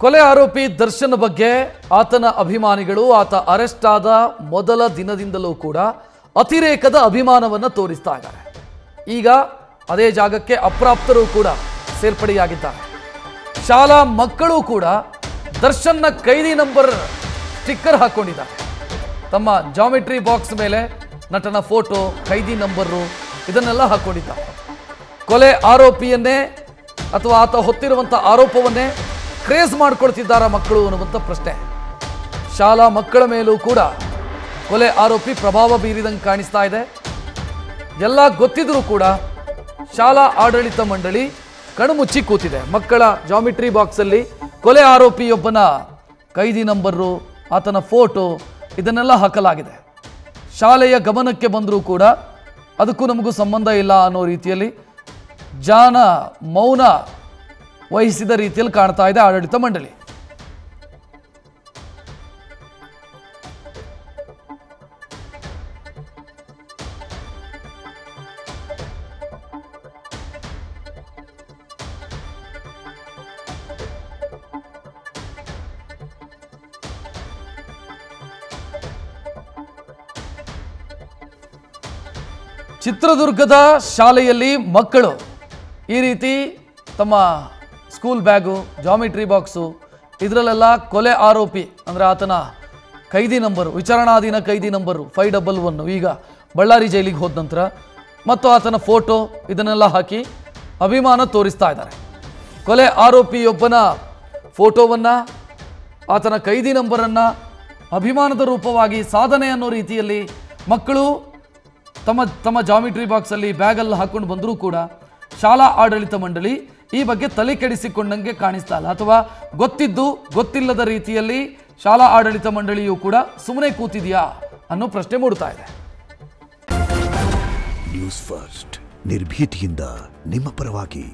ಕೊಲೆ ಆರೋಪಿ ದರ್ಶನ್ ಬಗ್ಗೆ ಆತನ ಅಭಿಮಾನಿಗಳು ಆತ ಅರೆಸ್ಟ್ ಆದ ಮೊದಲ ದಿನದಿಂದಲೂ ಕೂಡ ಅತಿರೇಕದ ಅಭಿಮಾನವನ್ನು ತೋರಿಸ್ತಾ ಇದ್ದಾರೆ. ಈಗ ಅದೇ ಜಾಗಕ್ಕೆ ಅಪ್ರಾಪ್ತರು ಕೂಡ ಸೇರ್ಪಡೆಯಾಗಿದ್ದಾರೆ. ಶಾಲಾ ಮಕ್ಕಳು ಕೂಡ ದರ್ಶನ್ನ ಕೈದಿ ನಂಬರ್ ಸ್ಟಿಕ್ಕರ್ ಹಾಕೊಂಡಿದ್ದಾರೆ. ತಮ್ಮ ಜಾಮೆಟ್ರಿ ಬಾಕ್ಸ್ ಮೇಲೆ ನಟನ ಫೋಟೋ, ಕೈದಿ ನಂಬರು ಇದನ್ನೆಲ್ಲ ಹಾಕೊಂಡಿದ್ದಾರೆ. ಕೊಲೆ ಆರೋಪಿಯನ್ನೇ ಅಥವಾ ಆತ ಹೊತ್ತಿರುವಂಥ ಆರೋಪವನ್ನೇ ಕ್ರೇಜ್ ಮಾಡ್ಕೊಳ್ತಿದ್ದಾರಾ ಮಕ್ಕಳು ಅನ್ನುವಂಥ ಪ್ರಶ್ನೆ. ಶಾಲಾ ಮಕ್ಕಳ ಮೇಲೂ ಕೂಡ ಕೊಲೆ ಆರೋಪಿ ಪ್ರಭಾವ ಬೀರಿದಂಗೆ ಕಾಣಿಸ್ತಾ ಇದೆ. ಎಲ್ಲ ಗೊತ್ತಿದ್ರೂ ಕೂಡ ಶಾಲಾ ಆಡಳಿತ ಮಂಡಳಿ ಕಣ್ಮುಚ್ಚಿ ಕೂತಿದೆ. ಮಕ್ಕಳ ಜಾಮಿಟ್ರಿ ಬಾಕ್ಸಲ್ಲಿ ಕೊಲೆ ಆರೋಪಿಯೊಬ್ಬನ ಕೈದಿ ನಂಬರು, ಆತನ ಫೋಟೋ ಇದನ್ನೆಲ್ಲ ಹಾಕಲಾಗಿದೆ. ಶಾಲೆಯ ಗಮನಕ್ಕೆ ಬಂದರೂ ಕೂಡ ಅದಕ್ಕೂ ನಮಗೂ ಸಂಬಂಧ ಇಲ್ಲ ಅನ್ನೋ ರೀತಿಯಲ್ಲಿ ಮೌನ ವಹಿಸಿದ ರೀತಿಯಲ್ಲಿ ಕಾಣ್ತಾ ಇದೆ ಆಡಳಿತ ಮಂಡಳಿ. ಚಿತ್ರದುರ್ಗದ ಶಾಲೆಯಲ್ಲಿ ಮಕ್ಕಳು ಈ ರೀತಿ ತಮ್ಮ ಸ್ಕೂಲ್ ಬ್ಯಾಗು, ಜಾಮಿಟ್ರಿ ಬಾಕ್ಸು ಇದರಲ್ಲೆಲ್ಲ ಕೊಲೆ ಆರೋಪಿ ಅಂದರೆ ಆತನ ಕೈದಿ ನಂಬರು, ವಿಚಾರಣಾಧೀನ ಕೈದಿ ನಂಬರು 511 ಈಗ ಬಳ್ಳಾರಿ ಜೈಲಿಗೆ ಹೋದ ನಂತರ ಮತ್ತು ಆತನ ಫೋಟೋ ಇದನ್ನೆಲ್ಲ ಹಾಕಿ ಅಭಿಮಾನ ತೋರಿಸ್ತಾ ಇದ್ದಾರೆ. ಕೊಲೆ ಆರೋಪಿಯೊಬ್ಬನ ಫೋಟೋವನ್ನು, ಆತನ ಕೈದಿ ನಂಬರನ್ನು ಅಭಿಮಾನದ ರೂಪವಾಗಿ ಸಾಧನೆ ಅನ್ನೋ ರೀತಿಯಲ್ಲಿ ಮಕ್ಕಳು ತಮ್ಮ ಜಾಮಿಟ್ರಿ ಬಾಕ್ಸಲ್ಲಿ ಬ್ಯಾಗಲ್ಲಿ ಹಾಕ್ಕೊಂಡು ಬಂದರೂ ಕೂಡ ಶಾಲಾ ಆಡಳಿತ ಮಂಡಳಿ ಈ ಬಗ್ಗೆ ತಲೆ ಕೆಡಿಸಿಕೊಂಡಂಗೆ ಕಾಣಿಸ್ತಾ ಇಲ್ಲ. ಅಥವಾ ಗೊತ್ತಿಲ್ಲದ ರೀತಿಯಲ್ಲಿ ಶಾಲಾ ಆಡಳಿತ ಮಂಡಳಿಯೂ ಕೂಡ ಸುಮ್ಮನೆ ಕೂತಿದೆಯಾ ಅನ್ನೋ ಪ್ರಶ್ನೆ ಮೂಡ್ತಾ ಇದೆ. ನ್ಯೂಸ್ ಫಸ್ಟ್ ನಿರ್ಭೀತಿಯಿಂದ ನಿಮ್ಮ ಪರವಾಗಿ.